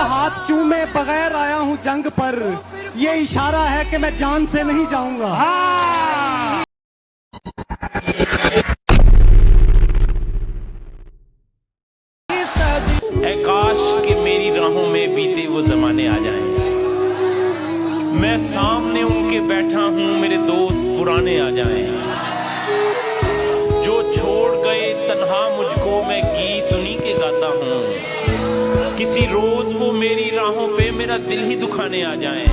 हाथ चूमे बगैर आया हूँ जंग पर, ये इशारा है कि मैं जान से नहीं जाऊंगा। काश कि मेरी राहों में बीते वो जमाने आ जाएं, मैं सामने उनके बैठा हूं, मेरे दोस्त पुराने आ जाएं, जो छोड़ गए तन्हा मुझको, मैं गीत उन्हीं के गाता हूं, किसी रोज वो मेरी राहों पे मेरा दिल ही दुखाने आ जाएं।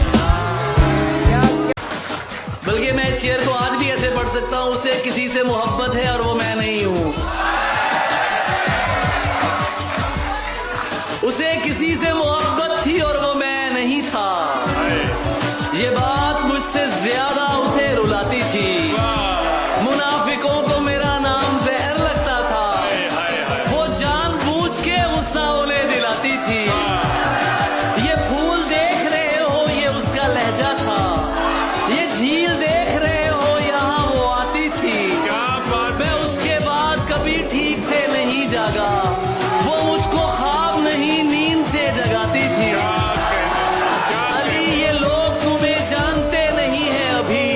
बल्कि मैं इस शेर को आज भी ऐसे पढ़ सकता हूं, उसे किसी से मोहब्बत है और वो मैं नहीं हूं, उसे किसी से मोहब्बत थी और वो मैं नहीं था, ये बात मुझसे ज्यादा उसे रुलाती थी, मुनाफिकों को मेरा नाम जहर लगता था, वो जानबूझ के गुस्सा उन्हें दिलाती थी, ये फूल देख रहे हो ये उसका लहजा था, ये झील देख रहे हो यहाँ वो आती थी, मैं उसके बाद कभी ठीक से नहीं जागा, वो मुझको ख्वाब नहीं नींद से जगाती थी। अली ये लोग तुम्हें जानते नहीं है अभी,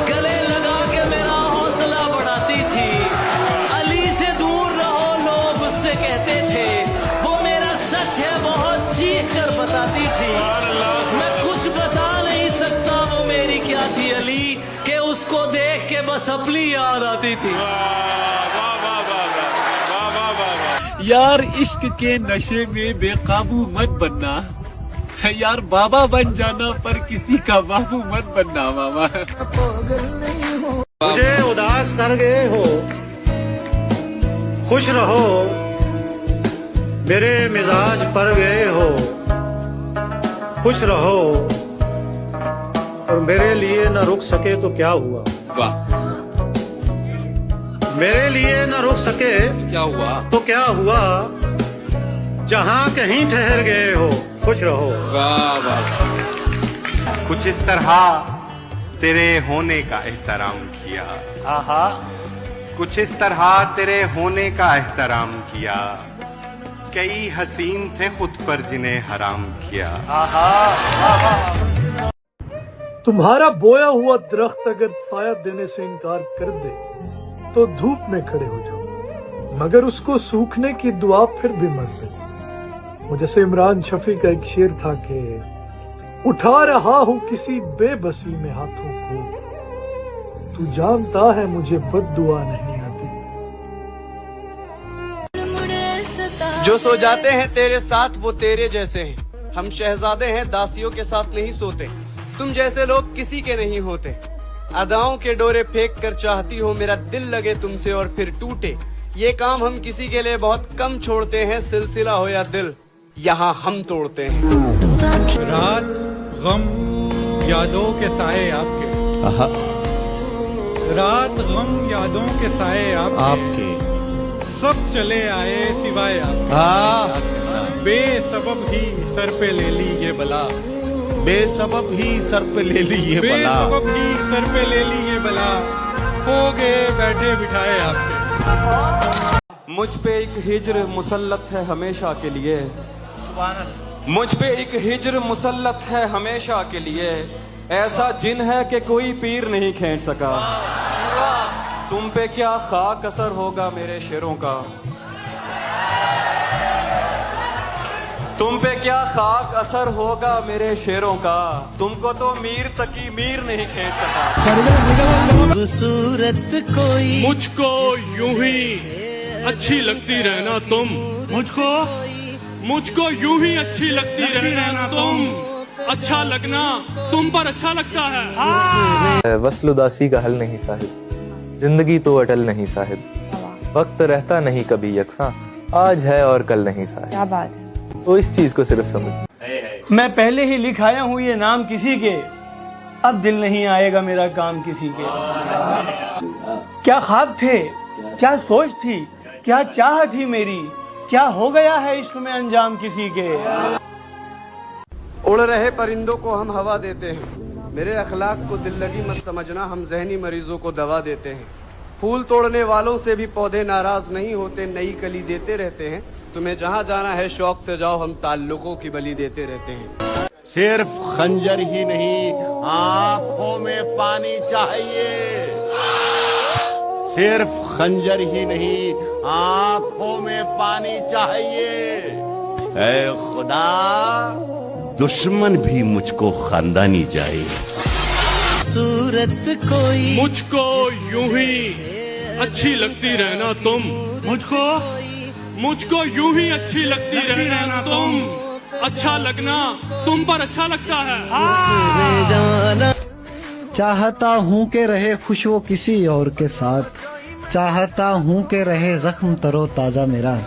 गले लगा के मेरा हौसला बढ़ाती थी, अली से दूर रहो लोग उससे कहते थे, वो मेरा सच है बहुत चीख कर बताती थी, मैं कुछ बता नहीं सकता वो मेरी क्या थी अली, के उसको देख के बस अपनी याद आती थी। यार इश्क के नशे में बेकाबू मत बनना, यार बाबा बन जाना पर किसी का बाबू मत बनना मामा। मुझे उदास कर गए हो, खुश रहो, मेरे मिजाज पर गए हो, खुश रहो, और मेरे लिए न रुक सके तो क्या हुआ, मेरे लिए न रुक सके क्या हुआ तो क्या हुआ, जहाँ कहीं ठहर गए हो, खुश रहो। वाह वाह। कुछ इस तरह तेरे होने का एहतराम किया, कुछ इस तरह तेरे होने का एहतराम किया, कई हसीन थे खुद पर जिन्हें हराम किया। तुम्हारा बोया हुआ दरख्त अगर साया देने से इनकार कर दे तो धूप में खड़े हो जाओ, मगर उसको सूखने की दुआ फिर भी मत दे। वो जैसे इमरान शफी का एक शेर था कि उठा रहा हूँ किसी बेबसी में हाथों को, तू जानता है मुझे बद्दुआ नहीं आती। जो सो जाते हैं तेरे साथ वो तेरे जैसे हैं, हम शहजादे हैं दासियों के साथ नहीं सोते, तुम जैसे लोग किसी के नहीं होते, अदाओं के डोरे फेंक कर चाहती हो मेरा दिल लगे तुमसे और फिर टूटे, ये काम हम किसी के लिए बहुत कम छोड़ते हैं, सिलसिला हो या दिल यहाँ हम तोड़ते हैं। रात गम यादों के साए आपके, रात गम यादों के साए आपके, सब चले आए सिवाय आपके, बेसबब ही सर पे ले ली ये बला, बेसबब ही सर पे ले ली ये बला, बेसबब ही सर पे ले ली ये बला, हो गए बैठे बिठाए आपके। मुझ पे एक हिज्र मुसल्लत है हमेशा के लिए, मुझ पे एक हिज्र मुसल्लत है हमेशा के लिए, ऐसा जिन है कि कोई पीर नहीं खींच सका, तुम पे क्या खाक असर होगा मेरे शेरों का, तुम पे क्या खाक असर होगा मेरे शेरों का, तुमको तो मीर तकी मीर नहीं खींच सका। खूबसूरत कोई मुझको यूं ही अच्छी लगती रहना तुम, मुझको यूं ही अच्छी लगती रहना तुम, अच्छा लगना तुम पर अच्छा लगता है। वस्ल उदासी का हल नहीं साहिब, जिंदगी तो अटल नहीं साहिब, वक्त रहता नहीं कभी यकसा, आज है और कल नहीं साहिब। क्या बात है। तो इस चीज को सिर्फ समझ। मैं पहले ही लिख आया हूँ ये नाम किसी के, अब दिल नहीं आएगा मेरा काम किसी के। क्या ख्वाब थे, क्या सोच थी, क्या चाह थी मेरी, क्या हो गया है इश्क में अंजाम किसी के। उड़ रहे परिंदों को हम हवा देते हैं, मेरे अखलाक को दिल लगी मत समझना, हम जहनी मरीजों को दवा देते हैं। फूल तोड़ने वालों से भी पौधे नाराज नहीं होते, नई कली देते रहते हैं। तुम्हें जहाँ जाना है शौक से जाओ, हम ताल्लुकों की बलि देते रहते हैं। सिर्फ खंजर ही नहीं, आंखों में पानी चाहिए। सिर्फ खंजर ही नहीं, आंखों में पानी चाहिए। ऐ खुदा, दुश्मन भी मुझको खानदानी जाए। सूरत कोई मुझको यूं ही अच्छी लगती रहना तुम, मुझको यूं ही अच्छी लगती रहना तुम, अच्छा लगना तुम पर अच्छा लगता है। चाहता हूँ कि रहे खुश वो किसी और के साथ, चाहता हूँ कि रहे जख्म तरो ताजा मेरा।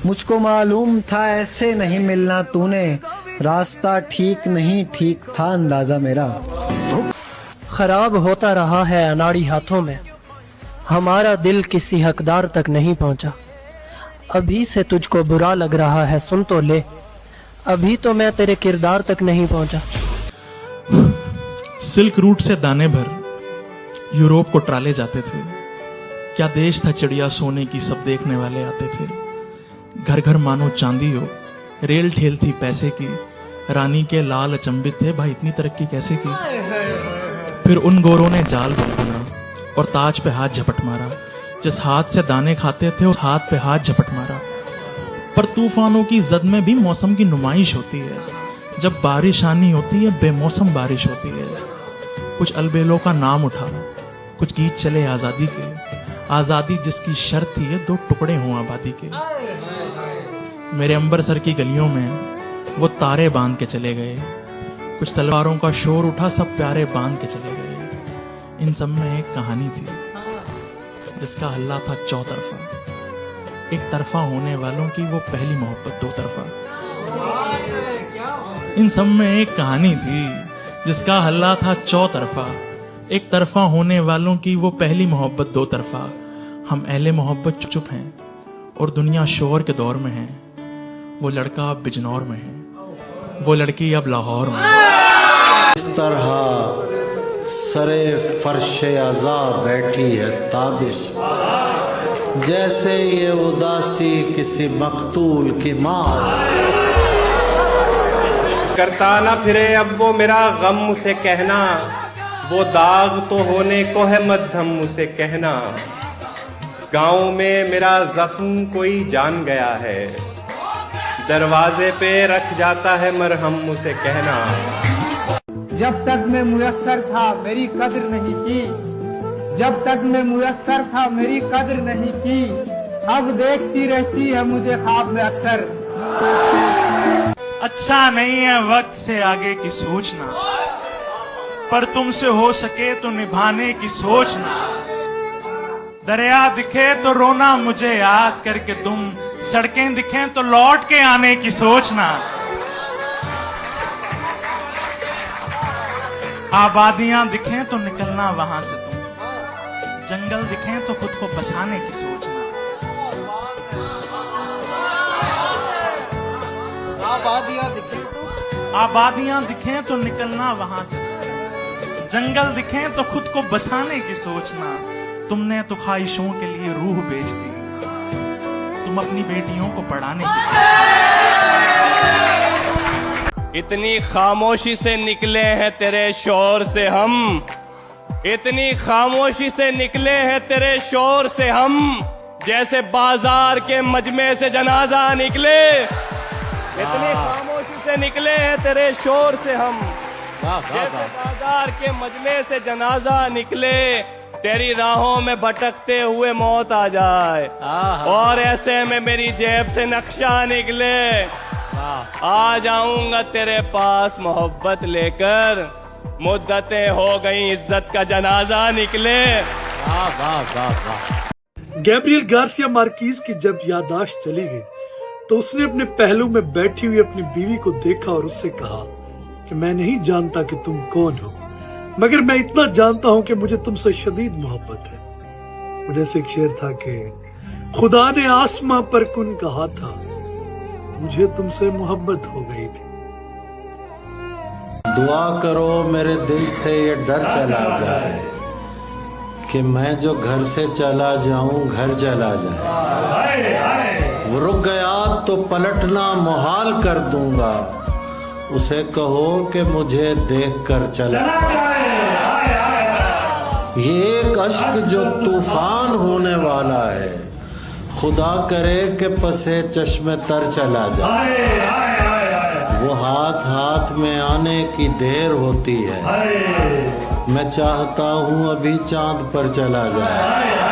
मुझको मालूम था ऐसे नहीं मिलना तूने, रास्ता ठीक नहीं ठीक था अंदाजा मेरा। खराब होता रहा है अनाड़ी हाथों में, हमारा दिल किसी हकदार तक नहीं पहुंचा। अभी से तुझको बुरा लग रहा है सुन तो ले, अभी तो मैं तेरे किरदार तक नहीं पहुंचा। सिल्क रूट से दाने भर यूरोप को ट्राले जाते थे। क्या देश था चिड़िया सोने की, सब देखने वाले आते थे। घर घर मानो चांदी हो, रेल ठेल थी पैसे की, रानी के लाल अचंभित थे भाई इतनी तरक्की कैसे की। फिर उन गोरों ने जाल बुना और ताज पे हाथ झपट मारा, जिस हाथ से दाने खाते थे उस हाथ पे हाथ झपट मारा। पर तूफानों की जद में भी मौसम की नुमाइश होती है, जब बारिश आनी होती है बेमौसम बारिश होती है। कुछ अलबेलों का नाम उठा, कुछ गीत चले आजादी के, आजादी जिसकी शर्त थी ये दो टुकड़े हों आबादी के। मेरे अंबरसर की गलियों में वो तारे बांध के चले गए, कुछ तलवारों का शोर उठा सब प्यारे बांध के चले गए। इन सब में एक कहानी थी जिसका हल्ला था चौतरफा, एक तरफा होने वालों की वो पहली मोहब्बत दो तरफा। इन सब में एक कहानी थी जिसका हल्ला था चौतरफा, एक तरफा होने वालों की वो पहली मोहब्बत दो तरफा। हम अहले मोहब्बत चुप हैं और दुनिया शोर के दौर में है। वो लड़का अब बिजनौर में है, वो लड़की अब लाहौर में। इस तरह सरे फर्शे अज़ा बैठी है ताबिश, जैसे ये उदासी किसी मकतूल की माँ। करता ना फिरे अब वो मेरा गम उसे कहना, वो दाग तो होने को है मध्यम उसे कहना। गांव में मेरा जख्म कोई जान गया है, दरवाजे पे रख जाता है मरहम उसे कहना। जब तक मैं मुयस्सर था मेरी कद्र नहीं की, जब तक मैं मुयस्सर था मेरी कद्र नहीं की, अब देखती रहती है मुझे ख्वाब में अक्सर। अच्छा नहीं है वक्त से आगे की सोचना, पर तुमसे हो सके तो निभाने की सोचना। दरिया दिखे तो रोना मुझे याद करके तुम, सड़कें दिखें तो लौट के आने की सोचना। आबादियां दिखें तो निकलना वहां से तुम, जंगल दिखें तो खुद को बसाने की सोचना। आबादियां दिखें तो निकलना वहां से तुम, जंगल दिखें तो खुद को बसाने की सोचना। तुमने तो ख्वाहिशों के लिए रूह बेच दी, तुम अपनी बेटियों को पढ़ाने की इतनी खामोशी से निकले हैं तेरे शोर से हम, इतनी खामोशी से निकले हैं तेरे शोर से हम, जैसे बाजार के मजमे से जनाजा निकले। इतनी खामोशी से निकले हैं तेरे शोर से हम, जैसे बाजार के मजमे से जनाजा निकले। तेरी राहों में भटकते हुए मौत आ जाए और ऐसे में मेरी जेब से नक्शा निकले। आ जाऊंगा तेरे पास मोहब्बत लेकर, मुद्दतें हो गई इज्जत का जनाजा निकले। गैब्रियल गार्सिया मार्कीज की जब याददाश्त चली गई तो उसने अपने पहलू में बैठी हुई अपनी बीवी को देखा और उससे कहा कि मैं नहीं जानता कि तुम कौन हो, मगर मैं इतना जानता हूं कि मुझे तुमसे शदीद मोहब्बत है। मुझे से एक शेर था कि खुदा ने आसमां पर कुन कहा था, मुझे तुमसे मोहब्बत हो गई थी। दुआ करो मेरे दिल से ये डर चला जाए कि मैं जो घर से चला जाऊं घर चला जाए। रुक गया तो पलटना मुहाल कर दूंगा, उसे कहो कि मुझे देखकर चला। ये एक अश्क जो तूफान होने वाला है, खुदा करे कि पसे चश्मे तर चला जाए। वो हाथ हाथ में आने की देर होती है, मैं चाहता हूँ अभी चांद पर चला जाए।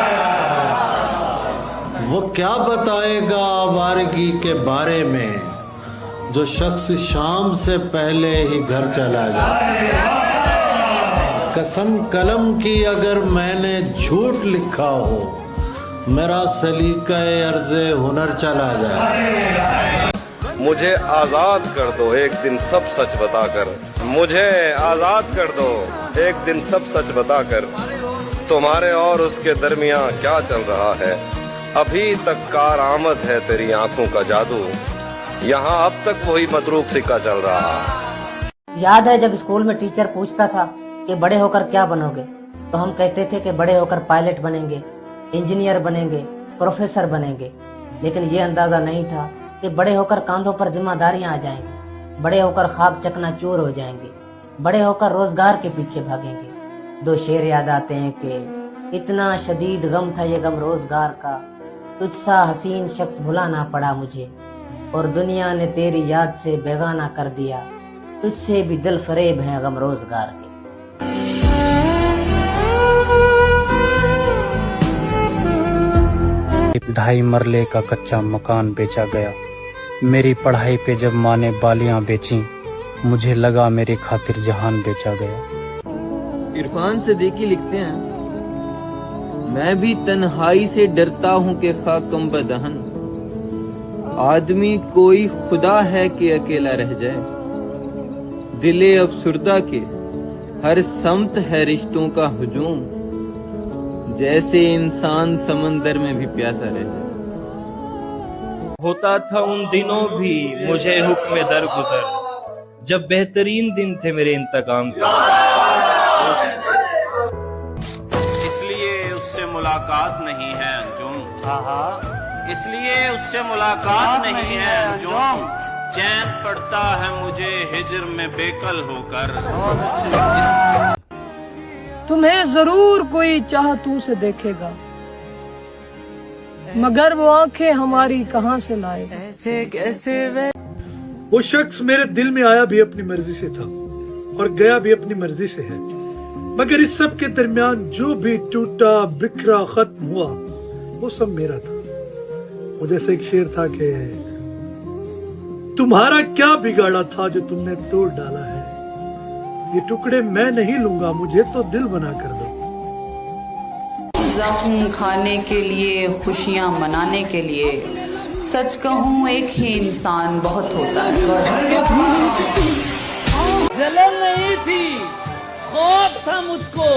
वो क्या बताएगा आवारगी के बारे में, जो शख्स शाम से पहले ही घर चला जाए। कसम कलम की अगर मैंने झूठ लिखा हो, मेरा सलीका अर्ज़े हुनर चला जाए। मुझे आजाद कर दो एक दिन सब सच बताकर, मुझे आजाद कर दो एक दिन सब सच बताकर। तुम्हारे और उसके दरमियां क्या चल रहा है, अभी तक कारआमद है तेरी आंखों का जादू, यहाँ अब तक वही मतरूक सिक्का चल रहा है। याद है जब स्कूल में टीचर पूछता था कि बड़े होकर क्या बनोगे, तो हम कहते थे कि बड़े होकर पायलट बनेंगे, इंजीनियर बनेंगे, प्रोफेसर बनेंगे। लेकिन ये अंदाजा नहीं था कि बड़े होकर कांधों पर जिम्मेदारियां आ जाएंगी, बड़े होकर ख्वाब चकनाचूर हो जाएंगे, बड़े होकर रोजगार के पीछे भागेंगे। दो शेर याद आते हैं कि इतना शदीद गम था ये गम रोजगार का, तुझसा हसीन शख्स भुला ना पड़ा मुझे, और दुनिया ने तेरी याद से बेगाना कर दिया, तुझसे भी दिल फरेब है गम रोजगार के। ढाई मरले का कच्चा मकान बेचा गया, मेरी पढ़ाई पे जब माँ ने बालियां बेची, मुझे लगा मेरी खातिर जहान बेचा गया। इरफान सिद्दीकी लिखते हैं, मैं भी तन्हाई से डरता हूँ कि खाकम बदहन, आदमी कोई खुदा है कि अकेला रह जाए, दिले अफसुर्दा के हर समत है रिश्तों का हुजूम, जैसे इंसान समंदर में भी प्यासा रहता। होता था उन दिनों भी मुझे हुक्म दरगुजर, जब बेहतरीन दिन थे मेरे इंतकाम के। इसलिए उससे मुलाकात नहीं है अंजुम, इसलिए उससे मुलाकात नहीं है अंजुम, चैन पड़ता है मुझे हिज्र में बेकल होकर। तुम्हें जरूर कोई चाहतू से देखेगा, मगर वो आंखें हमारी कहाँ से लाएगा। ऐसे कैसे वो शख्स मेरे दिल में आया भी अपनी मर्जी से था और गया भी अपनी मर्जी से है, मगर इस सब के दरमियान जो भी टूटा बिखरा खत्म हुआ वो सब मेरा था। वो जैसे एक शेर था कि तुम्हारा क्या बिगाड़ा था जो तुमने तोड़ डाला है, ये टुकड़े मैं नहीं लूंगा, मुझे तो दिल बना कर दो। जख्म खाने के लिए, खुशियाँ मनाने के लिए, सच कहूँ एक ही इंसान बहुत होता है। जलन नहीं थी, खौफ था मुझको,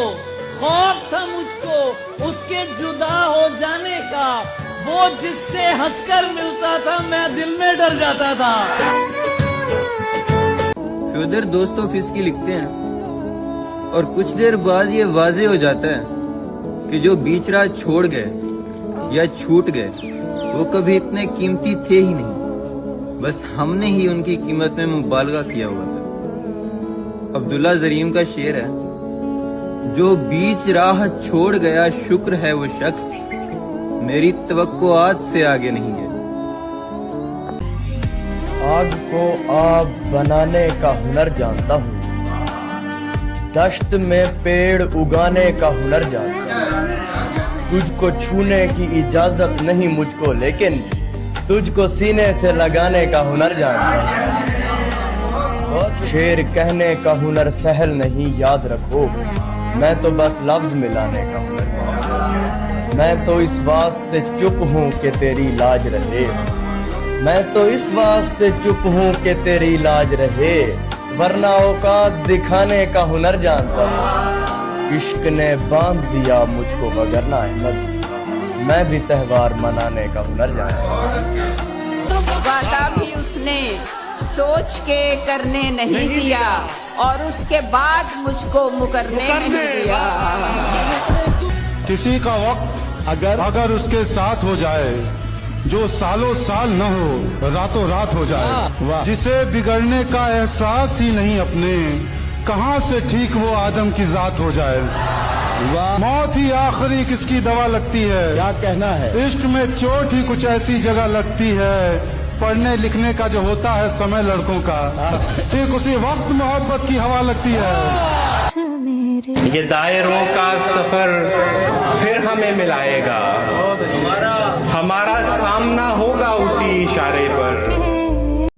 खौफ था मुझको उसके जुदा हो जाने का, वो जिससे हंसकर मिलता था मैं दिल में डर जाता था। उधर दोस्तों फिस्की लिखते हैं, और कुछ देर बाद ये वाजे हो जाता है कि जो बीच राह छोड़ गए या छूट गए वो कभी इतने कीमती थे ही नहीं, बस हमने ही उनकी कीमत में मुबालगा किया हुआ था। अब्दुल्ला जरीम का शेर है, जो बीच राह छोड़ गया शुक्र है वो शख्स, मेरी तवक्कुआत से आगे नहीं गया। आग को आग बनाने का हुनर जानता हूँ, दश्त में पेड़ उगाने का हुनर जानता हूँ, तुझको छूने की इजाजत नहीं मुझको, लेकिन तुझको सीने से लगाने का हुनर जानता हूँ। शेर कहने का हुनर सहल नहीं, याद रखो, मैं तो बस लफ्ज मिलाने का हुनर जानता हूँ। मैं तो इस वास्ते चुप हूँ कि तेरी लाज रहे, मैं तो इस वास्ते चुप हूँ कि तेरी लाज रहे, वरना औकात दिखाने का हुनर जानता हूँ। इश्क ने बांध दिया मुझको वगरना अहमद, मैं भी त्योहार मनाने का हुनर जानता हूँ। तो वादा भी उसने सोच के करने नहीं दिया, और उसके बाद मुझको मुकरने नहीं दिया। किसी का वक्त अगर उसके साथ हो जाए जो सालों साल न हो रातों रात हो जाए, जिसे बिगड़ने का एहसास ही नहीं अपने, कहां से ठीक वो आदम की जात हो जाए। मौत ही आखिरी किसकी दवा लगती है, क्या कहना है। इश्क में चोट ही कुछ ऐसी जगह लगती है, पढ़ने लिखने का जो होता है समय लड़कों का, ठीक उसी वक्त मोहब्बत की हवा लगती है। ये दायरों का सफर फिर हमें मिलाएगा, हमारा सामना होगा उसी इशारे पर।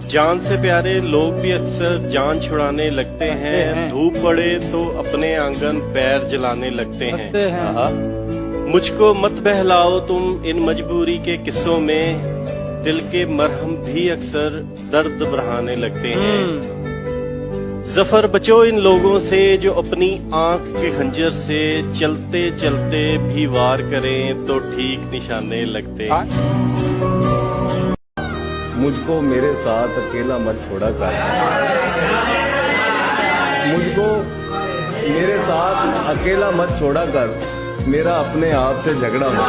जान से प्यारे लोग भी अक्सर जान छुड़ाने लगते हैं, धूप पड़े तो अपने आंगन पैर जलाने लगते हैं। मुझको मत बहलाओ तुम इन मजबूरी के किस्सों में, दिल के मरहम भी अक्सर दर्द बढ़ाने लगते हैं। जफर बचो इन लोगों से जो अपनी आंख के खंजर से चलते चलते भी वार करें तो ठीक निशाने लगते हैं। मुझको मेरे साथ अकेला मत छोड़ा कर, मुझको मेरे साथ अकेला मत छोड़ा कर, मेरा अपने आप से झगड़ा मत।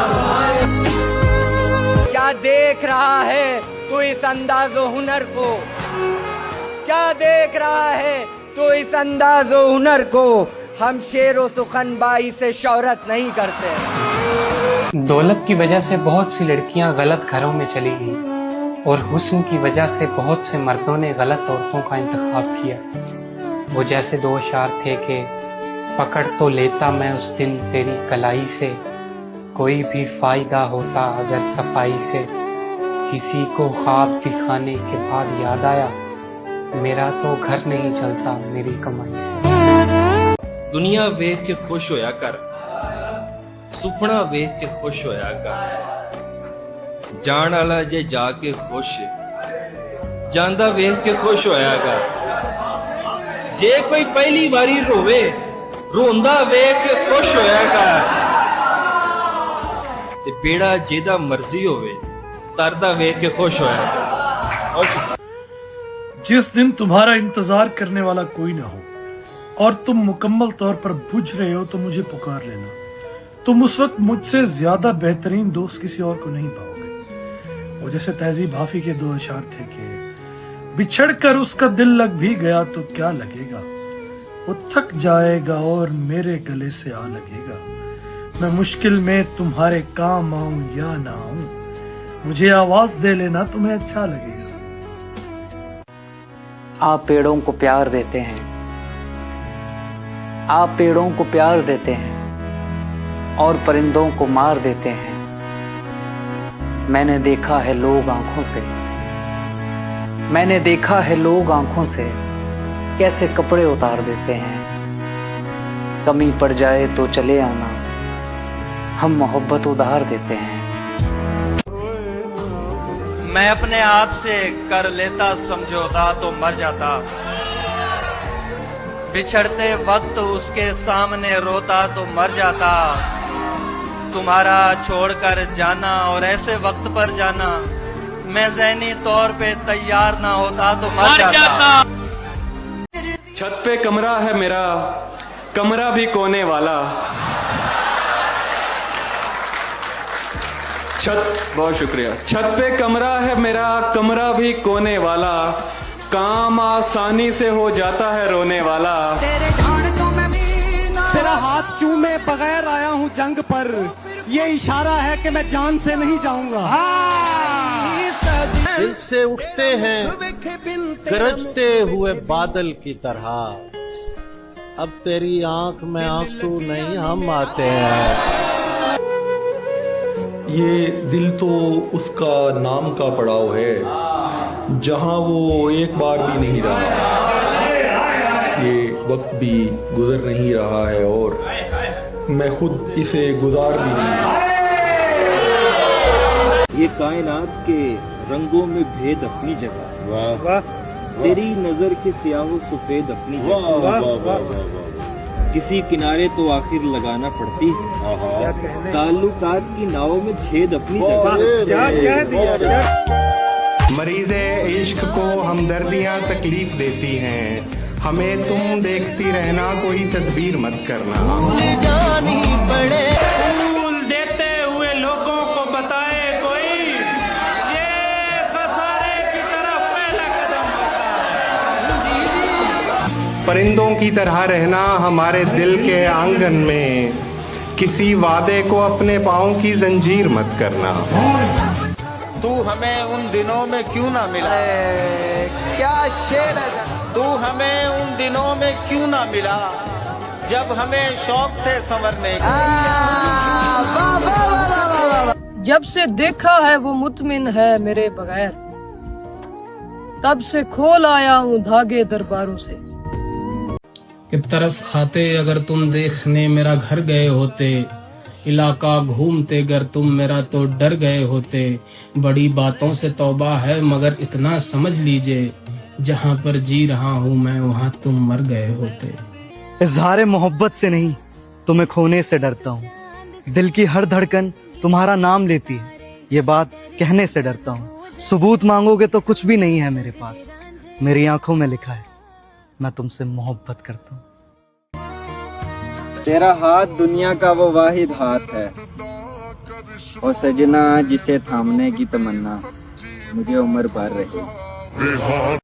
क्या देख रहा है तू इस अंदाजो हुनर को, क्या देख रहा है तू इस अंदाजो हुनर को, हम शेरो सुखनबाई से शोहरत नहीं करते। दौलत की वजह से बहुत सी लड़कियां गलत घरों में चली गई और हुस्न की वजह से बहुत से मर्दों ने गलत औरतों का इंतखाब किया। वो जैसे दो अशार थे कि पकड़ तो लेता मैं उस दिन तेरी कलाई से, कोई भी फायदा होता अगर सफाई से, किसी को ख्वाब दिखाने के बाद याद आया मेरा तो घर नहीं चलता मेरी कमाई से। दुनिया वेख के खुश होया कर, सुपना वेख के खुश होया कर, जान वाला जे जाके खुश जांदा वेख के खुश होया कर, जे कोई पहली बारी रोवे रोंदा वेख के खुश होया कर, ते बेड़ा जेदा मर्जी होवे तरदा वेख के खुश होया कर। जिस दिन तुम्हारा इंतजार करने वाला कोई ना हो और तुम मुकम्मल तौर पर बुझ रहे हो तो मुझे पुकार लेना। तुम उस वक्त मुझसे ज्यादा बेहतरीन दोस्त किसी और को नहीं पाओगे। वो जैसे तहजीब हाफी के दो अशार थे कि बिछड़कर उसका दिल लग भी गया तो क्या लगेगा, वो थक जाएगा और मेरे गले से आ लगेगा। मैं मुश्किल में तुम्हारे काम आऊं या ना आऊं, मुझे आवाज दे लेना तुम्हें अच्छा लगेगा। आप पेड़ों को प्यार देते हैं, आप पेड़ों को प्यार देते हैं और परिंदों को मार देते हैं। मैंने देखा है लोग आंखों से, मैंने देखा है लोग आंखों से कैसे कपड़े उतार देते हैं। कमी पड़ जाए तो चले आना, हम मोहब्बत उधार देते हैं। मैं अपने आप से कर लेता समझौता तो मर जाता, बिछड़ते वक्त उसके सामने रोता तो मर जाता। तुम्हारा छोड़कर जाना और ऐसे वक्त पर जाना, मैं ज़हनी तौर पे तैयार ना होता तो मर जाता। छत पे कमरा है मेरा, कमरा भी कोने वाला। बहुत शुक्रिया। छत पे कमरा है मेरा, कमरा भी कोने वाला, काम आसानी से हो जाता है रोने वाला। तेरा हाथ चूमे बगैर आया हूँ जंग पर, ये इशारा है कि मैं जान से नहीं जाऊंगा। दिल से उठते हैं गरजते हुए बादल की तरह, अब तेरी आंख में आंसू नहीं हम आते हैं। ये दिल तो उसका नाम का पड़ाव है, जहां वो एक बार भी नहीं रहा। ये वक्त भी गुजर नहीं रहा है और मैं खुद इसे गुजार भी नहीं। ये कायनात के रंगों में भेद अपनी जगह, वाह, तेरी नजर के स्याहो सफेद अपनी जगह, वाह, वाह, वाह, किसी किनारे तो आखिर लगाना पड़ती है, ताल्लुकात की नावों में छेद अपनी जगह। मरीज़े इश्क को हमदर्दियाँ तकलीफ देती हैं, हमें तुम देखती रहना, कोई तदबीर मत करना। फूल देते हुए लोगों को बताए कोई, परिंदों की तरह रहना हमारे दिल के आंगन में, किसी वादे को अपने पाँव की जंजीर मत करना। तू हमें उन दिनों में क्यों ना मिला, क्या शेर है। तू हमें उन दिनों में क्यों ना मिला, जब हमें शौक थे संवरने के। जब से देखा है वो मुतमिन है मेरे बगैर, तब से खोल आया हूँ धागे दरबारों से। कि तरस खाते अगर तुम देखने मेरा घर गए होते, इलाका घूमते अगर तुम मेरा तो डर गए होते। बड़ी बातों से तौबा है मगर इतना समझ लीजिए, जहाँ पर जी रहा हूँ मैं वहाँ तुम मर गए होते। इजहार मोहब्बत से नहीं तुम्हें खोने से डरता हूँ, दिल की हर धड़कन तुम्हारा नाम लेती है, ये बात कहने से डरता हूँ। सबूत मांगोगे तो कुछ भी नहीं है मेरे पास, मेरी आंखों में लिखा है मैं तुमसे मोहब्बत करता हूँ। तेरा हाथ दुनिया का वो वाहिद हाथ है, और सजना जिसे थामने की तमन्ना मुझे उम्र भर रही।